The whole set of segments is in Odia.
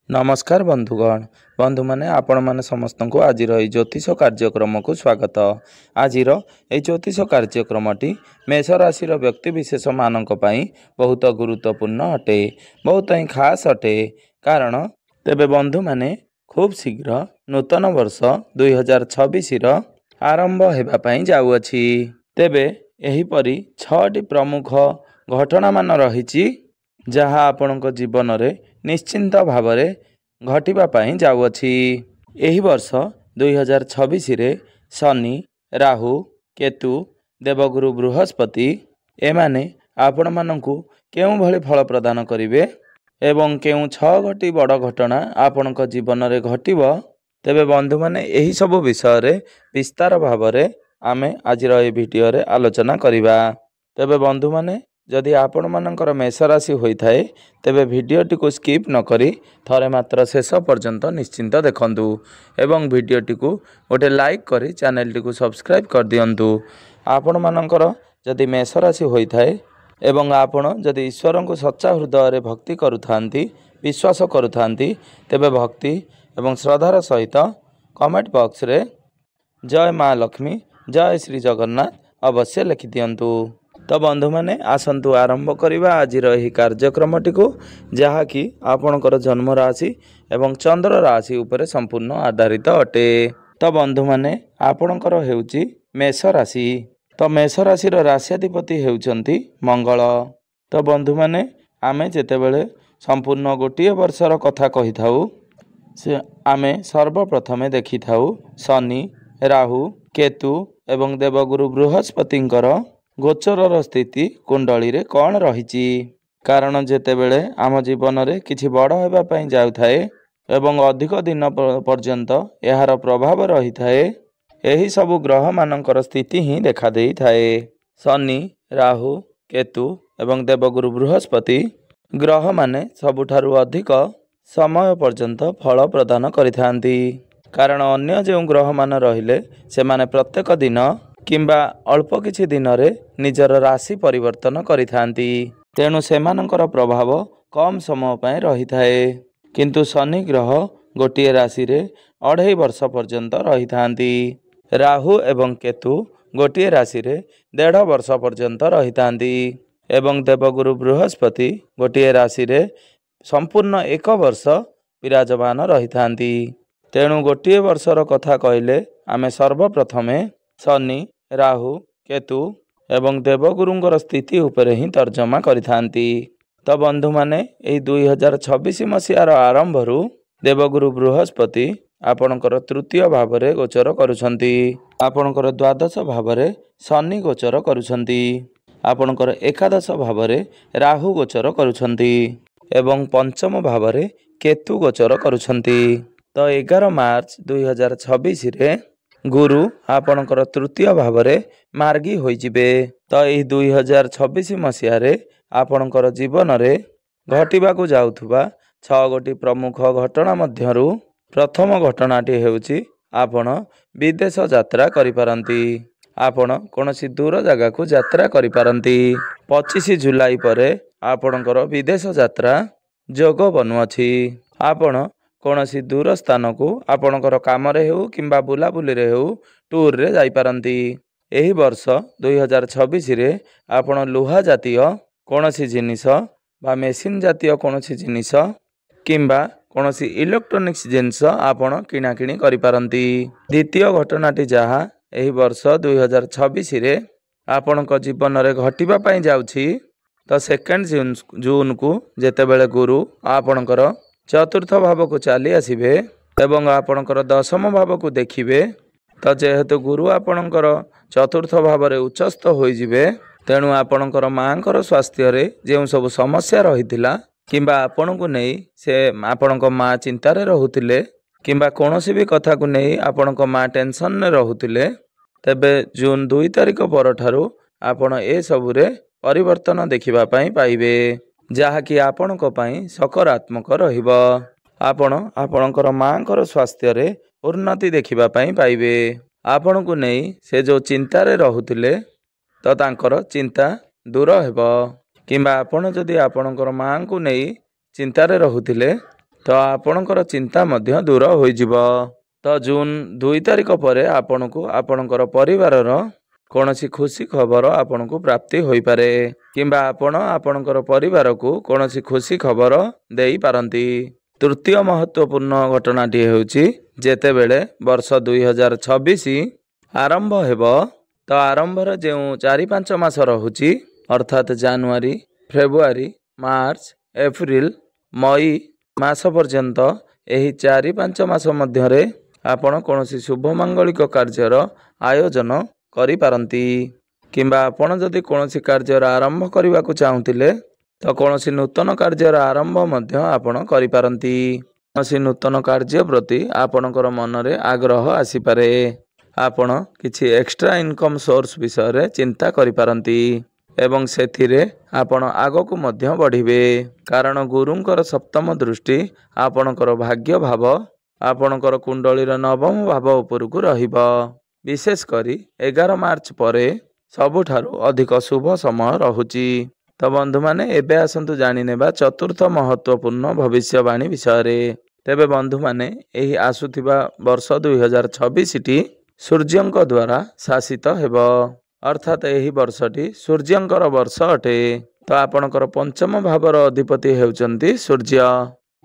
नमस्कार बंधुगण बंधु माने आपण माने समस्त को आज ज्योतिष कार्यक्रम को स्वागत। आज ज्योतिष कार्यक्रमटी मेष राशि व्यक्ति विशेष मानक पई बहुत गुरुत्वपूर्ण अटे, बहुत ही खास अटे। कारण तेबे बंधु माने खूब शीघ्र नूतन वर्ष 2026 आरंभ हेबा पई जाउअछि। तेबे एहीपरि 6टी प्रमुख घटना मान रहिछि जहाँ आपणक जीवन रे निश्चिंत भावरे घटिबा पई जाउअछि। एही वर्ष 2026 रे शनि, राहु, केतु, देवगुरु बृहस्पति एमाने आपण मानकु केउ भली फल प्रदान करिवे एवं केउ 6 बड़ घटना आपणक जीवन रे घटिबो। तेबे बंधु माने एही सब विषय रे विस्तार भावरे आमे आज ए वीडियो रे आलोचना करिबा। तेबे बंधु माने जदि आपण मानकर मेष राशि होइथाए तेबे वीडियोटी को स्किप न करी थरे मात्र शेष पर्यंत निश्चिंत देखंतु एवं वीडियोटी को गोटे लाइक करी चैनल को सब्सक्राइब कर दियंतु। आपण मानकर जदि मेष राशि होइथाए एवं आपण जदि ईश्वर को सच्चा हृदय रे भक्ति करुथांती विश्वास करुथांती तेबे भक्ति एवं श्रद्धार सहित कमेंट बॉक्स रे जय माँ लक्ष्मी जय श्री जगन्नाथ अवश्य लिखि दियंतु। तो बंधु माने आसंतु आरंभ करिबा आज रही कार्यक्रमटी को जहाँकि आपणकर जन्म राशि एवं चंद्र राशि उपरे संपूर्ण आधारित अटे। तो बंधु माने आपणकर हेउची मेष राशि। तो मेष राशि राशियाधिपति हेउचंती मंगल। तो बंधु माने आमे जेतेबेले संपूर्ण गोटिए वर्षर कथा कहि थाउ से आमे सर्वप्रथमे देखि थाउ शनि, राहु, केतु एवं देवगुरु बृहस्पतिंकर गोचरर स्थिति कुंडली रे कौन रहिछि। कारण जेतेबेले आम जीवन रे किछि बड़ हेबा पई जाउथाए एवं अधिक दिन पर्यंत एहार प्रभाव रही थाए एही सब ग्रह मानकर स्थिति ही देखा देई थाए। शनि, राहु, केतु एवं देवगुरु बृहस्पति ग्रह माने सबुठारु अधिक समय पर्यंत फल प्रदान करिथांती। कारण अन्य जो ग्रह मान रहिले से माने प्रत्येक दिन किंबा अल्प किछि दिन रे निजर राशि परिवर्तन करिथांती तेणु सेमानकर प्रभाव कम समय पय रही थाए। किंतु शनि ग्रह गोटिए राशि रे 2.5 वर्ष पर्यंत रही थांती। राहु एवं केतु गोटिए राशि रे 1.5 वर्ष पर्यंत रही थांती एवं देवगुरु बृहस्पति गोटिए राशि रे संपूर्ण 1 वर्ष विराजमान रही थांती। तेणु गोटिए वर्षर कथा कहले आमे सर्वप्रथमे शनि, राहु, केतु एवं देवगुरुंगर स्थिति उपरे ही तर्जमा करिथांती। तो बंधु माने एही 2026 मसीहार आरंभरू देवगुरु बृहस्पति आपणकर तृतीय भावरे गोचर करुछंती। आपणकर द्वादश भावरे शनि गोचर करुछंती। आपणकर एकादश भावरे राहु गोचर करुछंती एवं पंचम भावरे केतु गोचर करुछंती। तो 11 मार्च 2026 रे गुरु आपणकर तृतीय भावरे मार्गी होइजिबे। तो एही 2026 मसीहारे आपणकर जीवन रे घटिबाकू जाउथुबा 6 प्रमुख घटना मध्यरु प्रथम घटनाटी हेउची आपण विदेश यात्रा करि पारंती। आपण कोनोसी दूर जगह को यात्रा करि पारंती। 25 जुलाई परे आपणकर विदेश यात्रा जोग बनुअछि। आपण कोनोसी दूर स्थान को आपणकर काम रे हेउ किंबा बुलाबुली रे हेउ टूर रे जाई पारंती। एही वर्ष 2026 रे आपण लुहा जातीय कोनोसी जिनिस बा मेसिन जातीय कोनोसी जिनिस किंबा कोनोसी इलेक्ट्रोनिक्स जिनिस आपण किना किनी करि पारंती। द्वितीय घटनाटी जहा एही वर्ष 2026 रे आपणक जीवन रे घटिबा पई जाउछि। तो 2 जून को जेतेबेले गुरु आपणकर चतुर्थ भाव को चली आसिबे एवं आपणकर दशम भाव को देखिबे। तो जेहेतु गुरु आपणकर चतुर्थ भाव रे उच्चस्थ होई जिबे तेणु आपणकर मांकर स्वास्थ्य रे जेउ सब समस्या रहितिला किंबा आपण को नै से आपणक मां चिंता रे रहुतिले किंबा कोनोसी भी कथा को नै आपणक मां टेंशन रे रहुतिले तेबे जून 2 तारिख परठारु आपण ए सब रे परिवर्तन देखिबा पई पाइबे जहा कि आपणक पई सकारात्मक रहिबो। आपण आपणकर मांकर स्वास्थ्य रे उन्नति देखिबा पई पाइबे। आपण को नै से जो चिंता रे रहुतिले तो तांकर चिंता दूर हेबो किंबा आपण जदि आपणकर मां को नै चिंता रे रहुतिले ତ ଆପଣଙ୍କର ଚିନ୍ତା ମଧ୍ୟ ଦୂର ହୋଇଯିବ। ତ ଜୁନ୍ 2 ତାରିଖ ପରେ ଆପଣଙ୍କୁ ଆପଣଙ୍କର ପରିବାରର କୌଣସି ଖୁସି ଖବର ଆପଣଙ୍କୁ ପ୍ରାପ୍ତି ହୋଇପାରେ କିମ୍ବା ଆପଣ ଆପଣଙ୍କର ପରିବାରକୁ କୌଣସି ଖୁସି ଖବର ଦେଇପାରନ୍ତି। ତୃତୀୟ ମହତ୍ତ୍ୱପୂର୍ଣ୍ଣ ଘଟଣାଟି ହେଉଛି ଯେତେବେଳେ ବର୍ଷ 2026 ଆରମ୍ଭ ହେବ, ତ ଆରମ୍ଭରେ ଯେଉଁ 4-5 ମାସ ରହୁଛି ଅର୍ଥାତ୍ ଜାନୁଆରୀ, ଫେବୃଆରୀ, ମାର୍ଚ୍ଚ, ଏପ୍ରିଲ, ମଇ ମାସ ପର୍ଯ୍ୟନ୍ତ ଏହି 4-5 ମାସ ମଧ୍ୟରେ ଆପଣ କୌଣସି ଶୁଭ ମାଙ୍ଗଳିକ କାର୍ଯ୍ୟର ଆୟୋଜନ କରିପାରନ୍ତି କିମ୍ବା ଆପଣ ଯଦି କୌଣସି କାର୍ଯ୍ୟର ଆରମ୍ଭ କରିବାକୁ ଚାହୁଁଥିଲେ ତ କୌଣସି ନୂତନ କାର୍ଯ୍ୟର ଆରମ୍ଭ ମଧ୍ୟ ଆପଣ କରିପାରନ୍ତି। କୌଣସି ନୂତନ କାର୍ଯ୍ୟ ପ୍ରତି ଆପଣଙ୍କର ମନରେ ଆଗ୍ରହ ଆସିପାରେ। ଆପଣ କିଛି ଏକ୍ସଟ୍ରା ଇନକମ୍ ସୋର୍ସ ବିଷୟରେ ଚିନ୍ତା କରିପାରନ୍ତି ଏବଂ ସେଥିରେ ଆପଣ ଆଗକୁ ମଧ୍ୟ ବଢ଼ିବେ। କାରଣ ଗୁରୁଙ୍କର ସପ୍ତମ ଦୃଷ୍ଟି ଆପଣଙ୍କର ଭାଗ୍ୟ ଭାବ, ଆପଣଙ୍କର କୁଣ୍ଡଳୀର 9ମ ଭାବ ଉପରକୁ ରହିବ। ବିଶେଷ କରି 11 ମାର୍ଚ୍ଚ ପରେ ସବୁଠାରୁ ଅଧିକ ଶୁଭ ସମୟ ରହୁଛି। ତ ବନ୍ଧୁମାନେ ଏବେ ଆସନ୍ତୁ ଜାଣିନେବା ଚତୁର୍ଥ ମହତ୍ତ୍ୱପୂର୍ଣ୍ଣ ଭବିଷ୍ୟବାଣୀ ବିଷୟରେ। ତେବେ ବନ୍ଧୁମାନେ ଏହି ଆସୁଥିବା ବର୍ଷ 2026ଟି ସୂର୍ଯ୍ୟଙ୍କ ଦ୍ୱାରା ଶାସିତ ହେବ, ଅର୍ଥାତ୍ ଏହି ବର୍ଷଟି ସୂର୍ଯ୍ୟଙ୍କର ବର୍ଷ ଅଟେ। ତ ଆପଣଙ୍କର ପଞ୍ଚମ ଭାବର ଅଧିପତି ହେଉଛନ୍ତି ସୂର୍ଯ୍ୟ।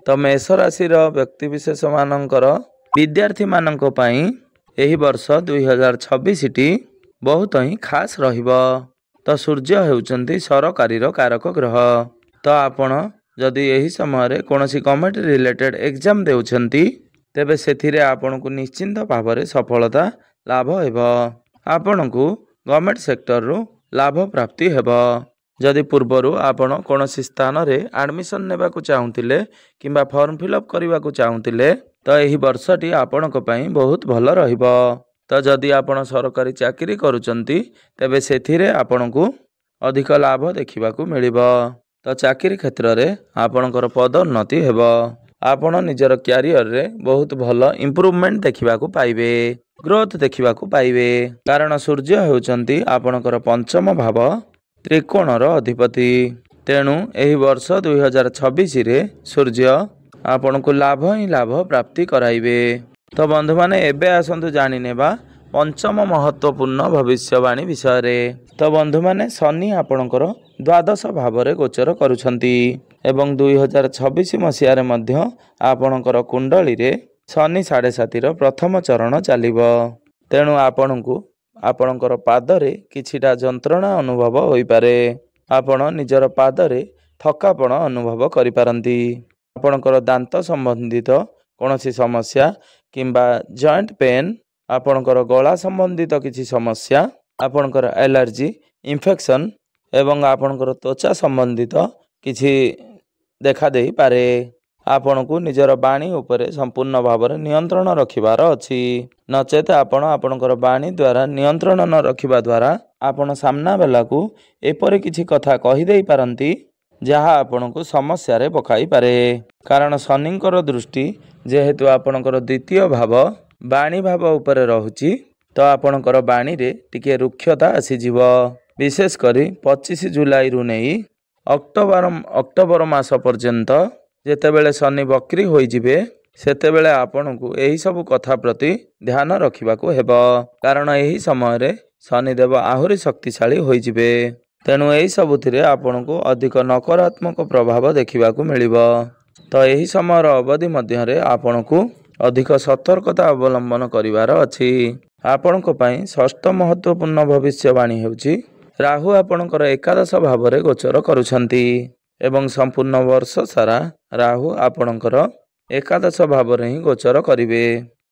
ତ ମେଷ ରାଶିର ବ୍ୟକ୍ତିବିଶେଷମାନଙ୍କର ବିଦ୍ୟାର୍ଥୀମାନଙ୍କ ପାଇଁ ଏହି ବର୍ଷ 2026ଟି ବହୁତ ହିଁ ଖାସ୍ ରହିବ। ତ ସୂର୍ଯ୍ୟ ହେଉଛନ୍ତି ସରକାରୀର କାରକ ଗ୍ରହ। ତ ଆପଣ ଯଦି ଏହି ସମୟରେ କୌଣସି ଗଭର୍ଣ୍ଣମେଣ୍ଟ ରିଲେଟେଡ୍ ଏକ୍ଜାମ୍ ଦେଉଛନ୍ତି ତେବେ ସେଥିରେ ଆପଣଙ୍କୁ ନିଶ୍ଚିନ୍ତ ଭାବରେ ସଫଳତା ଲାଭ ହେବ। ଆପଣଙ୍କୁ ଗଭର୍ଣ୍ଣମେଣ୍ଟ ସେକ୍ଟରରୁ ଲାଭ ପ୍ରାପ୍ତି ହେବ। ଯଦି ପୂର୍ବରୁ ଆପଣ କୌଣସି ସ୍ଥାନରେ ଆଡ଼ମିସନ୍ ନେବାକୁ ଚାହୁଁଥିଲେ କିମ୍ବା ଫର୍ମ ଫିଲ୍ଅପ୍ କରିବାକୁ ଚାହୁଁଥିଲେ ତ ଏହି ବର୍ଷଟି ଆପଣଙ୍କ ପାଇଁ ବହୁତ ଭଲ ରହିବ। ତ ଯଦି ଆପଣ ସରକାରୀ ଚାକିରି କରୁଛନ୍ତି ତେବେ ସେଥିରେ ଆପଣଙ୍କୁ ଅଧିକ ଲାଭ ଦେଖିବାକୁ ମିଳିବ। ତ ଚାକିରି କ୍ଷେତ୍ରରେ ଆପଣଙ୍କର ପଦୋନ୍ନତି ହେବ। ଆପଣ ନିଜର କ୍ୟାରିୟରରେ ବହୁତ ଭଲ ଇମ୍ପ୍ରୁଭମେଣ୍ଟ ଦେଖିବାକୁ ପାଇବେ, ଗ୍ରୋଥ ଦେଖିବାକୁ ପାଇବେ। କାରଣ ସୂର୍ଯ୍ୟ ହେଉଛନ୍ତି ଆପଣଙ୍କର ପଞ୍ଚମ ଭାବ ତ୍ରିକୋଣର ଅଧିପତି। ତେଣୁ ଏହି ବର୍ଷ 2026ରେ ସୂର୍ଯ୍ୟ ଆପଣଙ୍କୁ ଲାଭ ହିଁ ଲାଭ ପ୍ରାପ୍ତି କରାଇବେ। ତ ବନ୍ଧୁମାନେ ଏବେ ଆସନ୍ତୁ ଜାଣିନେବା ପଞ୍ଚମ ମହତ୍ତ୍ୱପୂର୍ଣ୍ଣ ଭବିଷ୍ୟବାଣୀ ବିଷୟରେ। ତ ବନ୍ଧୁମାନେ ଶନି ଆପଣଙ୍କର ଦ୍ୱାଦଶ ଭାବରେ ଗୋଚର କରୁଛନ୍ତି ଏବଂ 2026 ମସିହାରେ ମଧ୍ୟ ଆପଣଙ୍କର କୁଣ୍ଡଳୀରେ ଶନି 7.5ର ପ୍ରଥମ ଚରଣ ଚାଲିବ। ତେଣୁ ଆପଣଙ୍କୁ ଆପଣଙ୍କର ପାଦରେ କିଛିଟା ଯନ୍ତ୍ରଣା ଅନୁଭବ ହୋଇପାରେ। ଆପଣ ନିଜର ପାଦରେ ଥକାପଣ ଅନୁଭବ କରିପାରନ୍ତି। ଆପଣଙ୍କର ଦାନ୍ତ ସମ୍ବନ୍ଧିତ କୌଣସି ସମସ୍ୟା କିମ୍ବା ଜଏଣ୍ଟ ପେନ୍, ଆପଣଙ୍କର ଗଳା ସମ୍ବନ୍ଧିତ କିଛି ସମସ୍ୟା, ଆପଣଙ୍କର ଆଲର୍ଜି, ଇନଫେକ୍ସନ୍ ଏବଂ ଆପଣଙ୍କର ତ୍ୱଚା ସମ୍ବନ୍ଧିତ କିଛି ଦେଖାଦେଇପାରେ। ଆପଣଙ୍କୁ ନିଜର ବାଣୀ ଉପରେ ସମ୍ପୂର୍ଣ୍ଣ ଭାବରେ ନିୟନ୍ତ୍ରଣ ରଖିବାର ଅଛି। ନଚେତ ଆପଣ ଆପଣଙ୍କର ବାଣୀ ଦ୍ୱାରା ନିୟନ୍ତ୍ରଣ ନ ରଖିବା ଦ୍ୱାରା ଆପଣ ସାମ୍ନା ବେଲାକୁ ଏପରି କିଛି କଥା କହିଦେଇପାରନ୍ତି ଯାହା ଆପଣଙ୍କୁ ସମସ୍ୟାରେ ପକାଇପାରେ। କାରଣ ଶନିଙ୍କର ଦୃଷ୍ଟି ଯେହେତୁ ଆପଣଙ୍କର ଦ୍ୱିତୀୟ ଭାବ ବାଣୀ ଭାବ ଉପରେ ରହୁଛି ତ ଆପଣଙ୍କର ବାଣୀରେ ଟିକେ ରୁକ୍ଷତା ଆସିଯିବ। ବିଶେଷ କରି 25 ଜୁଲାଇରୁ ନେଇ ଅକ୍ଟୋବର ମାସ ପର୍ଯ୍ୟନ୍ତ ଯେତେବେଳେ ଶନି ବକ୍ରି ହୋଇଯିବେ ସେତେବେଳେ ଆପଣଙ୍କୁ ଏହିସବୁ କଥା ପ୍ରତି ଧ୍ୟାନ ରଖିବାକୁ ହେବ। କାରଣ ଏହି ସମୟରେ ଶନିଦେବ ଆହୁରି ଶକ୍ତିଶାଳୀ ହୋଇଯିବେ। ତେଣୁ ଏହି ସବୁଥିରେ ଆପଣଙ୍କୁ ଅଧିକ ନକାରାତ୍ମକ ପ୍ରଭାବ ଦେଖିବାକୁ ମିଳିବ। ତ ଏହି ସମୟର ଅବଧି ମଧ୍ୟରେ ଆପଣଙ୍କୁ ଅଧିକ ସତର୍କତା ଅବଲମ୍ବନ କରିବାର ଅଛି। ଆପଣଙ୍କ ପାଇଁ ଷଷ୍ଠ ମହତ୍ତ୍ୱପୂର୍ଣ୍ଣ ଭବିଷ୍ୟବାଣୀ ହେଉଛି ରାହୁ ଆପଣଙ୍କର ଏକାଦଶ ଭାବରେ ଗୋଚର କରୁଛନ୍ତି ଏବଂ ସମ୍ପୂର୍ଣ୍ଣ ବର୍ଷ ସାରା ରାହୁ ଆପଣଙ୍କର ଏକାଦଶ ଭାବରେ ହିଁ ଗୋଚର କରିବେ।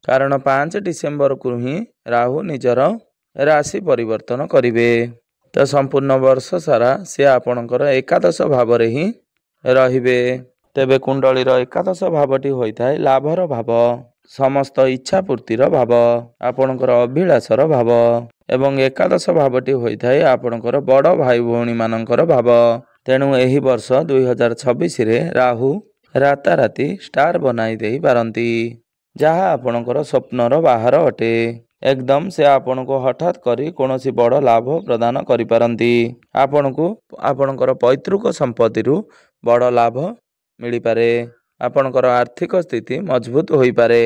କାରଣ 5 ଡିସେମ୍ବରକୁ ହିଁ ରାହୁ ନିଜର ରାଶି ପରିବର୍ତ୍ତନ କରିବେ। ତ ସମ୍ପୂର୍ଣ୍ଣ ବର୍ଷ ସାରା ସେ ଆପଣଙ୍କର ଏକାଦଶ ଭାବରେ ହିଁ ରହିବେ। ତେବେ କୁଣ୍ଡଳୀର ଏକାଦଶ ଭାବଟି ହୋଇଥାଏ ଲାଭର ଭାବ, ସମସ୍ତ ଇଚ୍ଛା ପୂର୍ତ୍ତିର ଭାବ, ଆପଣଙ୍କର ଅଭିଳାଷର ଭାବ ଏବଂ ଏକାଦଶ ଭାବଟି ହୋଇଥାଏ ଆପଣଙ୍କର ବଡ଼ ଭାଇ ଭଉଣୀମାନଙ୍କର ଭାବ। ତେଣୁ ଏହି ବର୍ଷ 2026ରେ ରାହୁ ରାତାରାତି ଷ୍ଟାର ବନାଇ ଦେଇପାରନ୍ତି ଯାହା ଆପଣଙ୍କର ସ୍ୱପ୍ନର ବାହାର ଅଟେ। ଏକଦମ ସେ ଆପଣଙ୍କୁ ହଠାତ୍ କରି କୌଣସି ବଡ଼ ଲାଭ ପ୍ରଦାନ କରିପାରନ୍ତି। ଆପଣଙ୍କୁ ଆପଣଙ୍କର ପୈତୃକ ସମ୍ପତ୍ତିରୁ ବଡ଼ ଲାଭ ମିଳିପାରେ। ଆପଣଙ୍କର ଆର୍ଥିକ ସ୍ଥିତି ମଜବୁତ ହୋଇପାରେ।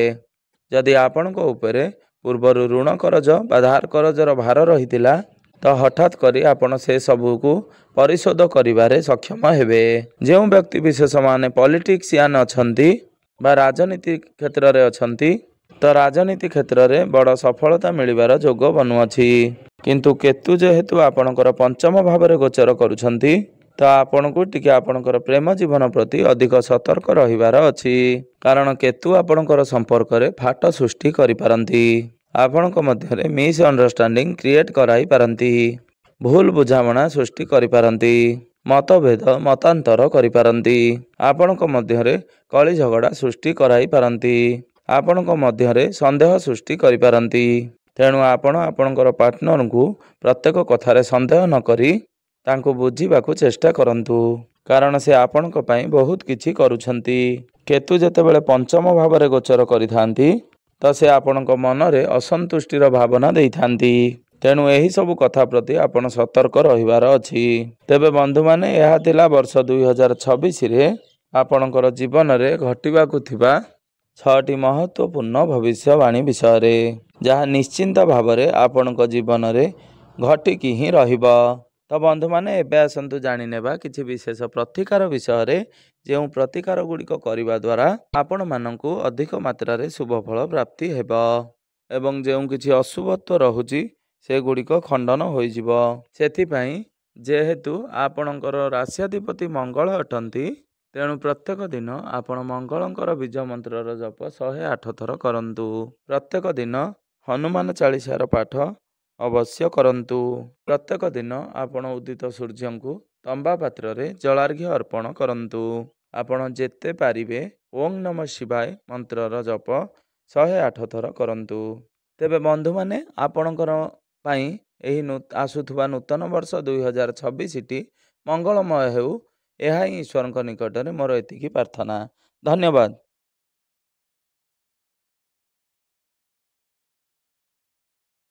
ଯଦି ଆପଣଙ୍କ ଉପରେ ପୂର୍ବରୁ ଋଣ କରଜ ବା ଧାର କରଜର ଭାର ରହିଥିଲା ତ ହଠାତ୍ କରି ଆପଣ ସେ ସବୁକୁ ପରିଶୋଧ କରିବାରେ ସକ୍ଷମ ହେବେ। ଯେଉଁ ବ୍ୟକ୍ତି ବିଶେଷମାନେ ପଲିଟିକ୍ସିଆନ ଅଛନ୍ତି ବା ରାଜନୀତି କ୍ଷେତ୍ରରେ ଅଛନ୍ତି ତ ରାଜନୀତି କ୍ଷେତ୍ରରେ ବଡ଼ ସଫଳତା ମିଳିବାର ଯୋଗ ବନୁଅଛି। କିନ୍ତୁ କେତୁ ଯେହେତୁ ଆପଣଙ୍କର ପଞ୍ଚମ ଭାବରେ ଗୋଚର କରୁଛନ୍ତି ତ ଆପଣଙ୍କୁ ଟିକେ ଆପଣଙ୍କର ପ୍ରେମ ଜୀବନ ପ୍ରତି ଅଧିକ ସତର୍କ ରହିବାର ଅଛି। କାରଣ କେତୁ ଆପଣଙ୍କର ସମ୍ପର୍କରେ ଫାଟ ସୃଷ୍ଟି କରିପାରନ୍ତି। ଆପଣଙ୍କ ମଧ୍ୟରେ ମିସ୍ ଅଣ୍ଡରଷ୍ଟାଣ୍ଡିଂ କ୍ରିଏଟ୍ କରାଇ ପାରନ୍ତି। ଭୁଲ ବୁଝାମଣା ସୃଷ୍ଟି କରିପାରନ୍ତି। ମତଭେଦ ମତାନ୍ତର କରିପାରନ୍ତି। ଆପଣଙ୍କ ମଧ୍ୟରେ କଳି ଝଗଡ଼ା ସୃଷ୍ଟି କରାଇ ପାରନ୍ତି। ଆପଣଙ୍କ ମଧ୍ୟରେ ସନ୍ଦେହ ସୃଷ୍ଟି କରିପାରନ୍ତି। ତେଣୁ ଆପଣ ଆପଣଙ୍କର ପାର୍ଟନରଙ୍କୁ ପ୍ରତ୍ୟେକ କଥାରେ ସନ୍ଦେହ ନ କରି ତାଙ୍କୁ ବୁଝିବାକୁ ଚେଷ୍ଟା କରନ୍ତୁ। କାରଣ ସେ ଆପଣଙ୍କ ପାଇଁ ବହୁତ କିଛି କରୁଛନ୍ତି। କେତୁ ଯେତେବେଳେ ପଞ୍ଚମ ଭାବରେ ଗୋଚର କରିଥାନ୍ତି ତ ସେ ଆପଣଙ୍କ ମନରେ ଅସନ୍ତୁଷ୍ଟିର ଭାବନା ଦେଇଥାନ୍ତି। ତେଣୁ ଏହିସବୁ କଥା ପ୍ରତି ଆପଣ ସତର୍କ ରହିବାର ଅଛି। ତେବେ ବନ୍ଧୁମାନେ ଏହା ଥିଲା ବର୍ଷ 2026ରେ ଆପଣଙ୍କର ଜୀବନରେ ଘଟିବାକୁ ଥିବା 6ଟି ମହତ୍ତ୍ୱପୂର୍ଣ୍ଣ ଭବିଷ୍ୟବାଣୀ ବିଷୟରେ, ଯାହା ନିଶ୍ଚିନ୍ତ ଭାବରେ ଆପଣଙ୍କ ଜୀବନରେ ଘଟିକି ହିଁ ରହିବ। ତ ବନ୍ଧୁମାନେ ଏବେ ଆସନ୍ତୁ ଜାଣିନେବା କିଛି ବିଶେଷ ପ୍ରତିକାର ବିଷୟରେ, ଯେଉଁ ପ୍ରତିକାର ଗୁଡ଼ିକ କରିବା ଦ୍ୱାରା ଆପଣମାନଙ୍କୁ ଅଧିକ ମାତ୍ରାରେ ଶୁଭଫଳ ପ୍ରାପ୍ତି ହେବ ଏବଂ ଯେଉଁ କିଛି ଅଶୁଭତ୍ୱ ରହୁଛି ସେଗୁଡ଼ିକ ଖଣ୍ଡନ ହୋଇଯିବ। ସେଥିପାଇଁ ଯେହେତୁ ଆପଣଙ୍କର ରାଶ୍ୟାଧିପତି ମଙ୍ଗଳ ଅଟନ୍ତି ତେଣୁ ପ୍ରତ୍ୟେକ ଦିନ ଆପଣ ମଙ୍ଗଳଙ୍କର ବୀଜ ମନ୍ତ୍ରର ଜପ 108 ଥର କରନ୍ତୁ। ପ୍ରତ୍ୟେକ ଦିନ ହନୁମାନ ଚାଳିଶାର ପାଠ ଅବଶ୍ୟ କରନ୍ତୁ। ପ୍ରତ୍ୟେକ ଦିନ ଆପଣ ଉଦିତ ସୂର୍ଯ୍ୟଙ୍କୁ ତମ୍ବା ପାତ୍ରରେ ଜଳାର୍ଘ୍ୟ ଅର୍ପଣ କରନ୍ତୁ। ଆପଣ ଯେତେ ପାରିବେ ଓଂ ନମଃ ଶିବାୟ ମନ୍ତ୍ରର ଜପ 108 ଥର କରନ୍ତୁ। ତେବେ ବନ୍ଧୁମାନେ ଆପଣଙ୍କର ପାଇଁ ଏହି ଆସୁଥିବା ନୂତନ ବର୍ଷ 2026ଟି ମଙ୍ଗଳମୟ ହେଉ, ଏହା ହିଁ ଈଶ୍ୱରଙ୍କ ନିକଟରେ ମୋର ଏତିକି ପ୍ରାର୍ଥନା। ଧନ୍ୟବାଦ।